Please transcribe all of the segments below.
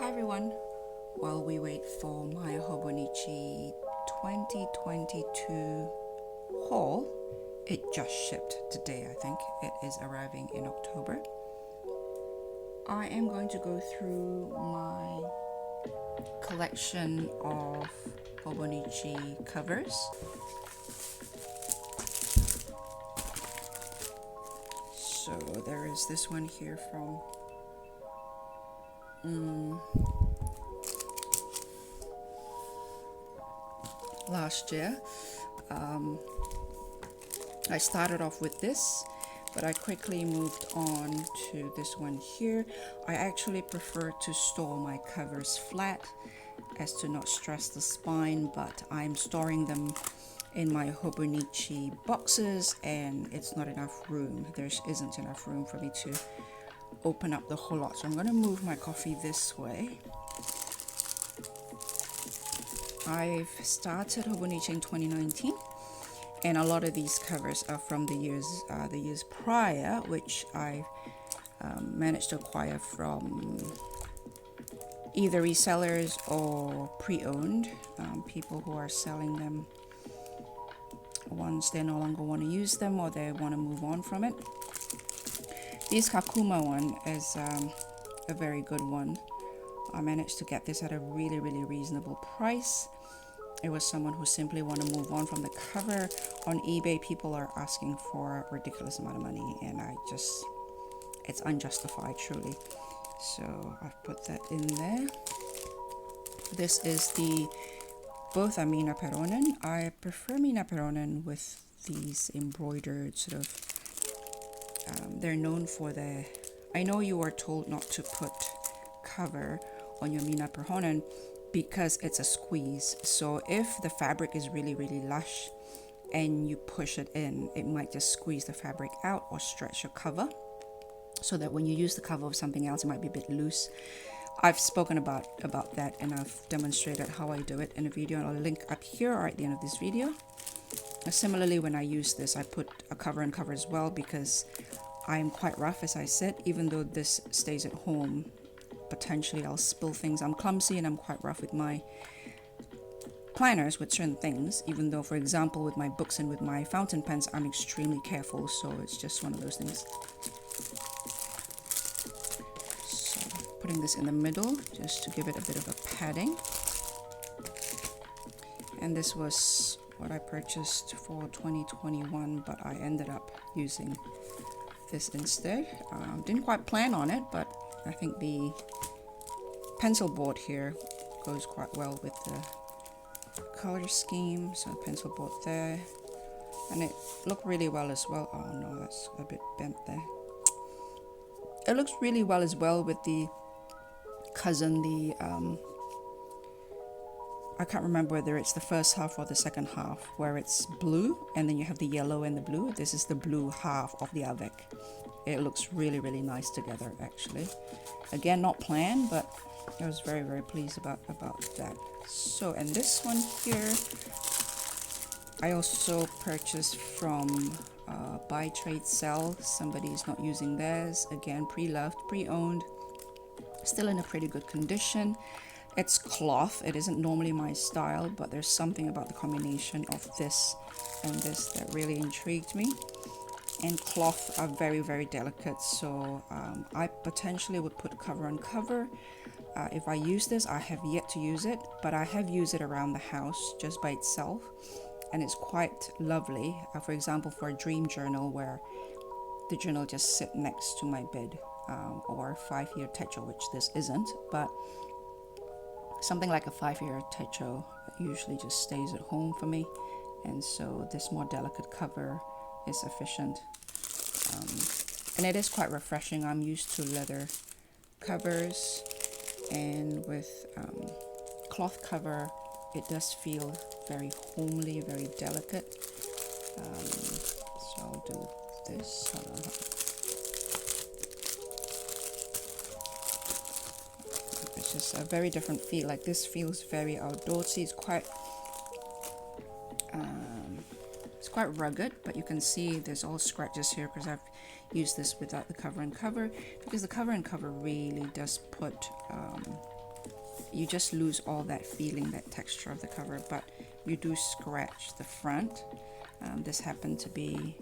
Hi everyone. While we wait for my Hobonichi 2022 haul, it just shipped today, I think. It is arriving in October. I am going to go through my collection of Hobonichi covers. So there is this one here from last year. I started off with this, but I quickly moved on to this one here. I actually prefer to store my covers flat as to not stress the spine, but I'm storing them in my Hobonichi boxes and it's not enough room. There isn't enough room for me to open up the whole lot. So I'm going to move my coffee this way. I've started Hobonichi in 2019, and a lot of these covers are from the years prior, which I managed to acquire from either resellers or pre-owned people who are selling them once they no longer want to use them or they want to move on from it. This Kakuma one is a very good one. I managed to get this at a really reasonable price. It was someone who simply want to move on from the cover. On eBay, people are asking for a ridiculous amount of money, and it's unjustified, truly. So I've put that in there. This is both are Mina Perhonen. I prefer Mina Perhonen with these embroidered sort of, they're known for I know you are told not to put cover on your Mina Perhonen because it's a squeeze. So if the fabric is really lush and you push it in, it might just squeeze the fabric out or stretch your cover, so that when you use the cover of something else, it might be a bit loose. I've spoken about that, and I've demonstrated how I do it in a video, and I'll link up here or at the end of this video. Similarly, when I use this, I put a cover and cover as well because I'm quite rough, as I said. Even though this stays at home, potentially I'll spill things. I'm clumsy and I'm quite rough with my planners with certain things, even though, for example, with my books and with my fountain pens, I'm extremely careful. So it's just one of those things. So putting this in the middle just to give it a bit of a padding. And this was what I purchased for 2021, but I ended up using this instead. Didn't quite plan on it, but I think the pencil board here goes quite well with the color scheme. So pencil board there, and it looked really well as well. Oh no, that's a bit bent there. It looks really well as well with the cousin, I can't remember whether it's the first half or the second half, where it's blue and then you have the yellow and the blue. This is the blue half of the avec. It looks really nice together, actually. Again, not planned, but I was very pleased about that. So, and this one here, I also purchased from Buy Trade Sell. Somebody is not using theirs. Again, pre-loved, pre-owned, still in a pretty good condition. It's cloth. It isn't normally my style, but there's something about the combination of this and this that really intrigued me. And cloth are very delicate, so I potentially would put cover on cover. If I use this, I have yet to use it, but I have used it around the house just by itself, and it's quite lovely. For example, for a dream journal where the journal just sit next to my bed, or 5-year techo, which this isn't, but something like a 5-year techo usually just stays at home for me, and so this more delicate cover is sufficient. And it is quite refreshing. I'm used to leather covers, and with cloth cover, it does feel very homely, very delicate. So I'll do this. It's just a very different feel. Like this feels very outdoorsy. It's quite rugged, but you can see there's all scratches here because I've used this without the cover and cover, because the cover and cover really does put you just lose all that feeling, that texture of the cover, but you do scratch the front. This happened to be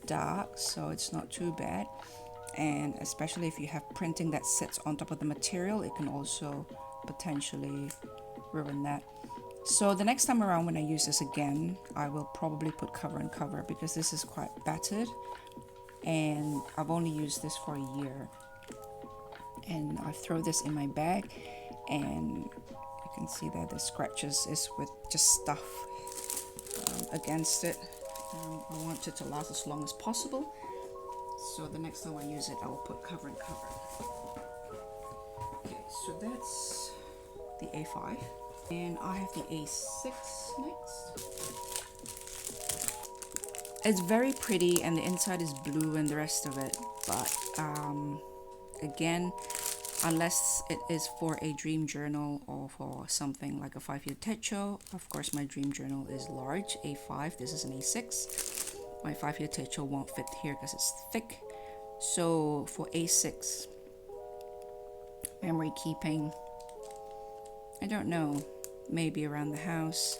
dark, so it's not too bad. And especially if you have printing that sits on top of the material, it can also potentially ruin that. So the next time around when I use this again, I will probably put cover and cover, because this is quite battered and I've only used this for a year. And I throw this in my bag, and you can see that the scratches is with just stuff against it. I want it to last as long as possible, so the next time I use it I will put cover and cover. Okay, so that's the A5, and I have the A6 next. It's very pretty and the inside is blue and the rest of it, but again, unless it is for a dream journal or for something like a 5-year techo. Of course, my dream journal is large, A5. This is an A6. My 5-year techo won't fit here because it's thick. So for A6, memory keeping, I don't know, maybe around the house.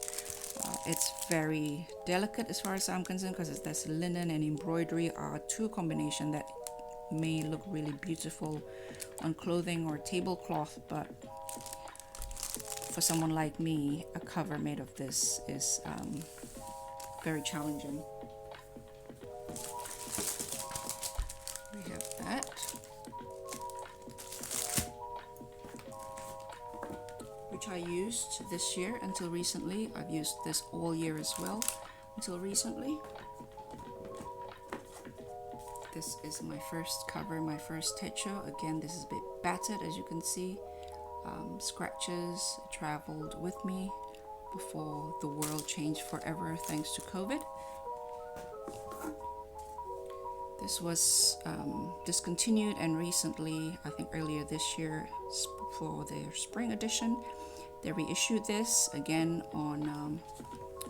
It's very delicate as far as I'm concerned, because there's linen and embroidery are two combinations that may look really beautiful on clothing or tablecloth, but for someone like me, a cover made of this is very challenging. We have that. Which I used this year until recently. I've used this all year as well until recently. This is my first cover, my first techo. Again, this is a bit battered, as you can see. Scratches traveled with me before the world changed forever thanks to COVID. This was discontinued, and recently, I think earlier this year, for their spring edition, they reissued this again on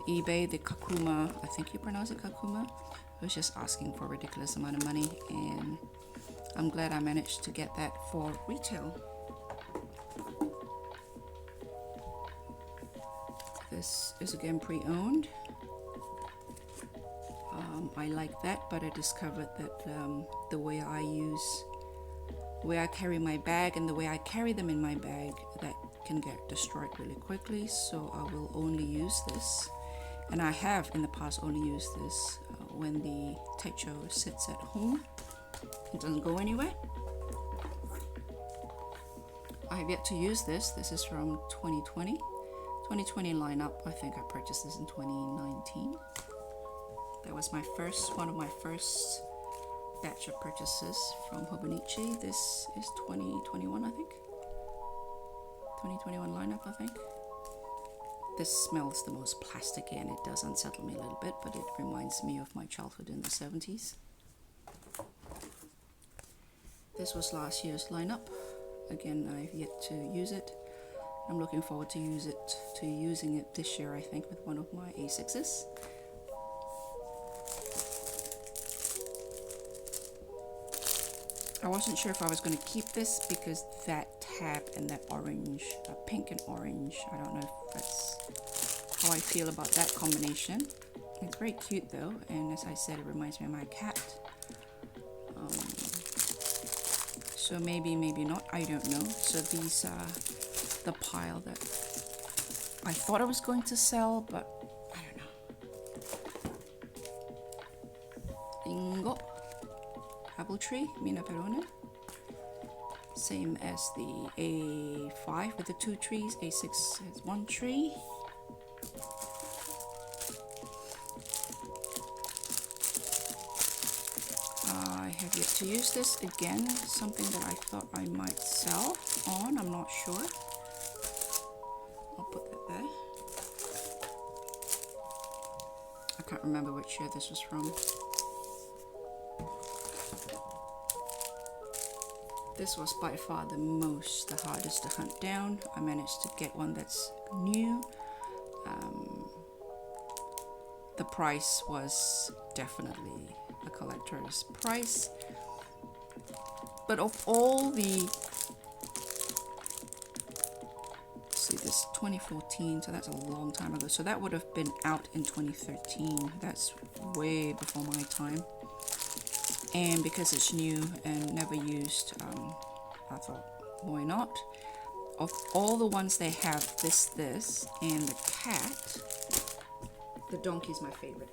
eBay. The Kakuma, I think you pronounce it Kakuma. I was just asking for a ridiculous amount of money, and I'm glad I managed to get that for retail. This is again pre-owned. I like that, but I discovered that the way I carry my bag and the way I carry them in my bag, that can get destroyed really quickly. So I will only use this, and I have in the past only used this when the techo sits at home. It doesn't go anywhere. I have yet to use this. This is from 2020 lineup. I think I purchased this in 2019. That was one of my first batch of purchases from Hobonichi. This is 2021, I think. 2021 lineup, I think. This smells the most plasticky, and it does unsettle me a little bit, but it reminds me of my childhood in the 70s. This was last year's lineup. Again, I've yet to use it. I'm looking forward to using it this year, I think, with one of my A6s. I wasn't sure if I was going to keep this because that tab and that orange, pink and orange, I don't know if that's how I feel about that combination. It's very cute though, and as I said, it reminds me of my cat. So maybe not, I don't know. So these are the pile that I thought I was going to sell, but I don't know. Bingo. Apple tree, Mina Perhonen. Same as the A5 with the 2 trees. A6 has 1 tree. I have yet to use this. Again, something that I thought I might sell on. I'm not sure. I'll put that there. I can't remember which year this was from. This was by far the hardest to hunt down. I managed to get one that's new. The price was definitely a collector's price. But of all the this 2014, so that's a long time ago. So that would have been out in 2013. That's way before my time. And because it's new and never used, I thought, why not? Of all the ones they have, this, and the cat, the donkey is my favorite.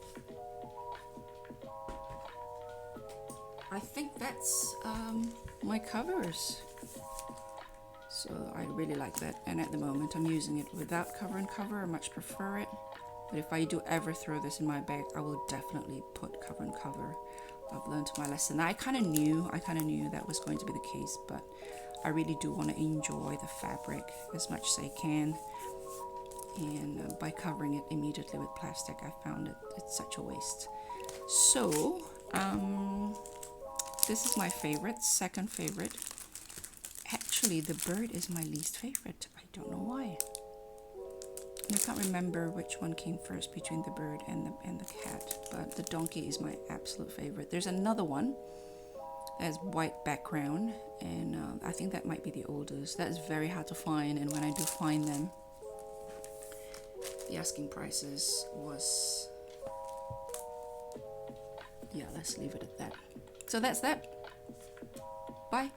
I think that's my covers. So I really like that, and at the moment I'm using it without cover and cover. I much prefer it, but if I do ever throw this in my bag, I will definitely put cover and cover. I've learned my lesson. I kind of knew that was going to be the case, but I really do want to enjoy the fabric as much as I can, and by covering it immediately with plastic, I found it's such a waste. So this is my favorite, second favorite. Actually, the bird is my least favorite. I don't know why. And I can't remember which one came first between the bird and the cat, but the donkey is my absolute favorite. There's another one that has white background, and I think that might be the oldest. That is very hard to find, and when I do find them, the asking prices was, yeah, let's leave it at that. So that's that. Bye.